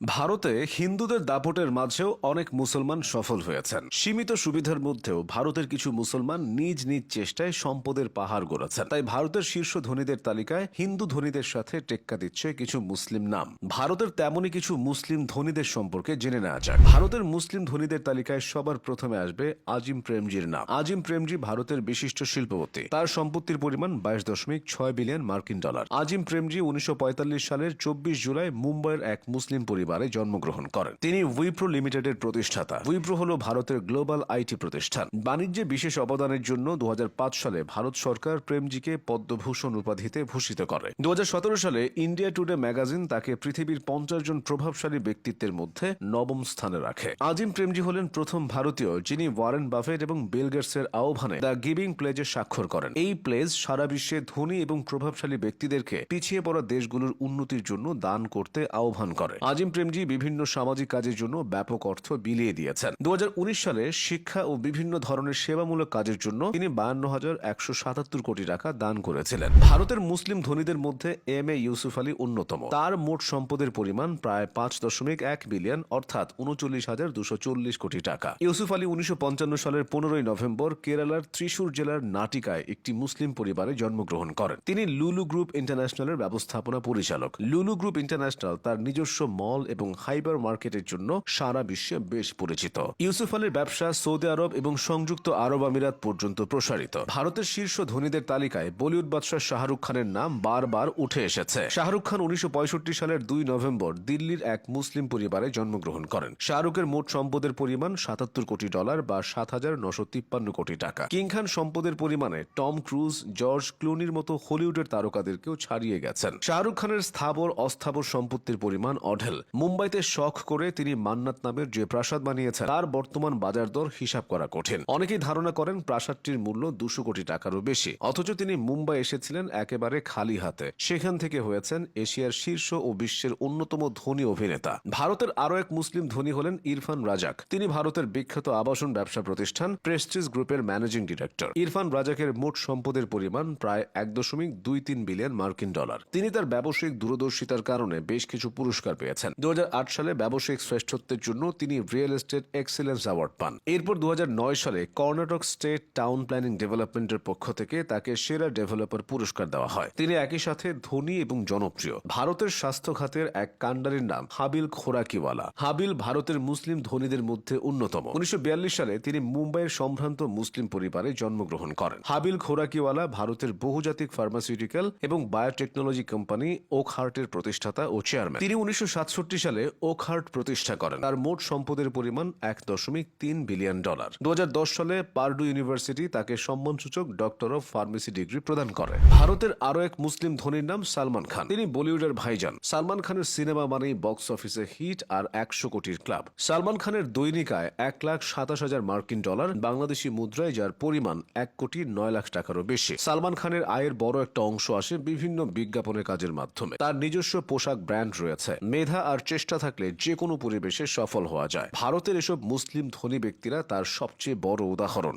ভারতে হিন্দুদের দাপটের মাঝেও অনেক মুসলমান সফল হয়েছেন। সীমিত সুবিধার মধ্যেও ভারতের কিছু মুসলমান নিজ নিজ চেষ্টায় সম্পদের পাহাড় গড়েছেন। তাই ভারতের শীর্ষ ধনীদের তালিকায় হিন্দু ধনীদের সাথে টেক্কা দিচ্ছে কিছু মুসলিম নাম। ভারতের তেমনই কিছু মুসলিম ধনীদের সম্পর্কে জেনে নেওয়া যাক। ভারতের মুসলিম ধনীদের তালিকায় সবার প্রথমে আসবে আজিম প্রেমজির নাম। আজিম প্রেমজি ভারতের বিশিষ্ট শিল্পপতি। তার সম্পত্তির পরিমাণ 22.6 বিলিয়ন মার্কিন ডলার। আজিম প্রেমজি 1945 সালের 24 জুলাই মুম্বাইয়ের এক মুসলিম পরিবারে জন্মগ্রহণ করেন। তিনি উইপ্রো লিমিটেডের প্রতিষ্ঠাতা। উইপ্রো হল ভারতের গ্লোবাল আইটি প্রতিষ্ঠান। বাণিজ্যে বিশেষ অবদানের জন্য 2005 সালে ভারত সরকার প্রেমজিকে পদ্মভূষণ উপাধিতে ভূষিত করে। 2017 সালে ইন্ডিয়া টুডে ম্যাগাজিন তাকে পৃথিবীর 50 জন প্রভাবশালী ব্যক্তিত্বের মধ্যে নবম স্থানে রাখে। আজিম প্রেমজি হলেন প্রথম ভারতীয় যিনি ওয়ারেন বাফেট এবং বিল গেটসের আহ্বানে দ্য গিভিং প্লেজে স্বাক্ষর করেন। এই প্লেজ সারা বিশ্বে ধনী এবং প্রভাবশালী ব্যক্তিদেরকে পিছিয়ে পড়া দেশগুলোর উন্নতির জন্য দান করতে আহ্বান করে। আজিম প্রেমজি বিভিন্ন সামাজিক কাজের জন্য ব্যাপক অর্থ বিলিয়ে দিয়েছেন। 2019 সালে শিক্ষা ও বিভিন্ন ধরনের সেবামূলক কাজের জন্য তিনি 52,177 কোটি টাকা দান করেছিলেন। ভারতের মুসলিম ধনীদের মধ্যে এম এ ইউসুফ আলী অন্যতম। তার মোট সম্পদের পরিমাণ প্রায় 5.1 বিলিয়ন অর্থাৎ 39,240 কোটি টাকা। ইউসুফ আলী 1955 সালের 15 নভেম্বর কেরালার ত্রিশূর জেলার নাটিকায় একটি মুসলিম পরিবারে জন্মগ্রহণ করেন। তিনি লুলু গ্রুপ ইন্টারন্যাশনালের ব্যবস্থাপনা পরিচালক। লুলু গ্রুপ ইন্টারন্যাশনাল তার নিজস্ব মল এবং হাইপার মার্কেটের জন্য সারা বিশ্বে বেশ পরিচিত। ইউসুফ আলীর ব্যবসা সৌদি আরব এবং সংযুক্ত আরব আমিরাত পর্যন্ত প্রসারিত। ভারতের শীর্ষ ধনীদের তালিকায় বলিউড বাদশাহ শাহরুখ খানের নাম বারবার উঠে এসেছে। শাহরুখ খান 1965 সালের 2 নভেম্বর দিল্লির এক মুসলিম পরিবারে জন্মগ্রহণ করেন। শাহরুখের মোট সম্পদের পরিমাণ 77 কোটি ডলার বা 7,953 কোটি টাকা। কিং খান সম্পদের পরিমাণে টম ক্রুজ, জর্জ ক্লুনির মতো হলিউডের তারকাদেরকেও ছাড়িয়ে গেছেন। শাহরুখ খানের স্থাবর অস্থাবর সম্পত্তির পরিমাণ অঢেল। মুম্বাইতে শখ করে তিনি মান্নাত নামের যে প্রাসাদ বানিয়েছেন তার বর্তমান বাজার দর হিসাব করা কঠিন। অনেকেই ধারণা করেন প্রাসাদটির মূল্য 200 কোটি টাকারও বেশি। অথচ তিনি মুম্বাই এসেছিলেন একেবারে খালি হাতে। সেখান থেকে হয়েছেন এশিয়ার শীর্ষ ও বিশ্বের অন্যতম ধনী অভিনেতা। ভারতের আরো এক মুসলিম ধনী হলেন ইরফান রাজাক। তিনি ভারতের বিখ্যাত আবাসন ব্যবসা প্রতিষ্ঠান প্রেস্টিজ গ্রুপের ম্যানেজিং ডিরেক্টর। ইরফান রাজাকের মোট সম্পদের পরিমাণ প্রায় 1.23 বিলিয়ন মার্কিন ডলার। তিনি তার ব্যবসায়িক দূরদর্শিতার কারণে বেশ কিছু পুরস্কার পেয়েছেন। 2008 সালে ব্যবসায়িক শ্রেষ্ঠত্বের জন্য তিনি রিয়েল এস্টেট এক্সেলেন্স অ্যাওয়ার্ড পান। এরপর 2009 সালে কর্ণাটক স্টেট টাউন প্ল্যানিং ডেভেলপমেন্টের পক্ষ থেকে তাকে সেরা ডেভেলপার পুরস্কার দেওয়া হয়। তিনি একই সাথে ধনী এবং জনপ্রিয়। ভারতের স্বাস্থ্য খাতের এক কাণ্ডারির নাম হাবিল খোরাকিওয়ালা। হাবিল ভারতের মুসলিম ধনীদের মধ্যে অন্যতম। 1942 সালে তিনি মুম্বাইয়ের সম্ভ্রান্ত মুসলিম পরিবারে জন্মগ্রহণ করেন। হাবিল খোরাকিওয়ালা ভারতের বহুজাতিক ফার্মাসিউটিক্যাল এবং বায়োটেকনোলজি কোম্পানি ওক হার্টের প্রতিষ্ঠাতা ও চেয়ারম্যান। তিনি 1967 সালে ওক হার্ট প্রতিষ্ঠা করেন। তার মোট সম্পদের পরিমাণ 1.3 বিলিয়ন ডলার। 2010 সালে পার্ডু ইউনিভার্সিটি তাকে সম্মানসূচক ডক্টর অফ ফার্মেসি ডিগ্রি প্রদান করে। ভারতের আরো এক মুসলিম ধনীর নাম সালমান খান। তিনি বলিউডের ভাইজান। সালমান খানের সিনেমা মানেই বক্স অফিসে হিট আর 100 কোটির ক্লাব। সালমান খানের দৈনিক আয় 1,27,000 মার্কিন ডলার, বাংলাদেশি মুদ্রায় যার পরিমাণ 1,09,00,000 টাকারও বেশি। সালমান খানের আয়ের বড় একটা অংশ আসে বিভিন্ন বিজ্ঞাপনের কাজের মাধ্যমে। তার নিজস্ব পোশাক ব্র্যান্ড রয়েছে। মেধা আর চেষ্টা থাকলে যে কোনো পরিবেশে সফল হওয়া যায়। ভারতের এসব মুসলিম ধনী ব্যক্তিরা তার সবচেয়ে বড় উদাহরণ।